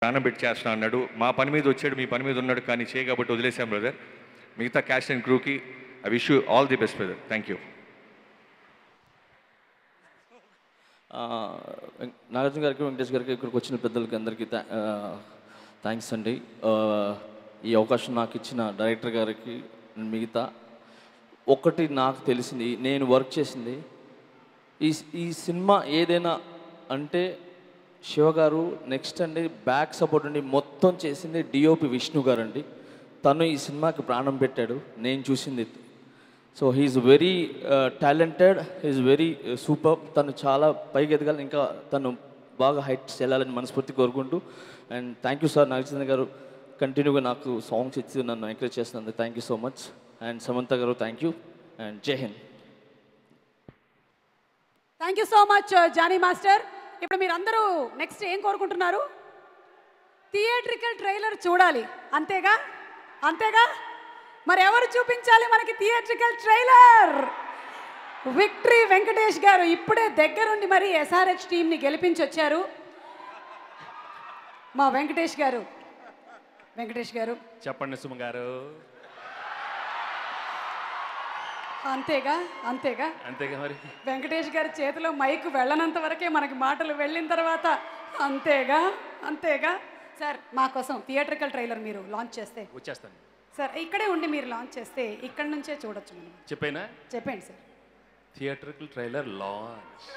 ప్రాణం పెట్టి చేస్తున్నా అన్నాడు. మా పని మీద వచ్చాడు, మీ పని మీద ఉన్నాడు, కానీ చేయ కాబట్టి వదిలేసాం బ్రదర్. మిగతా క్యాస్ట్ అండ్ క్రూకి I wish you all the best brother. Thank you. Nagarjuna గారికి, వెంకటేష్ గారికి, ఇక్కడికి వచ్చిన పెద్దలకి అందరికీ థ్యాంక్స్ అండి. ఈ అవకాశం నాకు ఇచ్చిన డైరెక్టర్ గారికి, మిగతా ఒకటి నాకు తెలిసింది, నేను వర్క్ చేసింది ఈ సినిమా ఏదైనా అంటే శివగారు, నెక్స్ట్ అండి బ్యాక్ సపోర్ట్ అండి మొత్తం చేసింది డిఓపి విష్ణు గారు అండి. తను ఈ సినిమాకి ప్రాణం పెట్టాడు, నేను చూసింది. So he's very talented, he's very super. తను చాలా పైకి ఎదగాలి, ఇంకా తను బాగా హైట్స్ వెళ్ళాలని మనస్ఫూర్తి కోరుకుంటూ. And thank you sir Nagachandra garu, కంటిన్యూగా నాకు సాంగ్స్ ఇచ్చి నన్ను ఎంకరేజ్ చేస్తున్నందుకు thank you so much. And Samantha garu thank you. And Jai Hind. Thank you so much Jani master. ఇప్పుడు మీరందరూ నెక్స్ట్ ఏం కోరుకుంటున్నారు? థియేట్రికల్ ట్రైలర్ చూడాలి, అంతేగా? అంతేగా? మరి ఎవరు చూపించాలి మనకి థియేట్రికల్ ట్రైలర్? విక్టరీ వెంకటేష్ గారు ఇప్పుడే దగ్గరుండి మరి ఎస్ఆర్హెచ్ టీంని గెలిపించి వచ్చారు. మా వెంకటేష్ గారు చెప్పండి సుమ గారు. అంతేగా మరి వెంకటేష్ గారి చేతిలో మైక్ వెళ్ళనంత వరకే మనకి మాటలు వెళ్ళిన తర్వాత అంతేగా సార్, మా కోసం థియేట్రికల్ ట్రైలర్ మీరు లాంచ్ చేస్తే వచ్చేస్తాను సార్. ఇక్కడే ఉండి మీరు లాంచ్ చేస్తే ఇక్కడ నుంచే చూడొచ్చు మనం. చెప్పండి సార్. Theatrical trailer launch.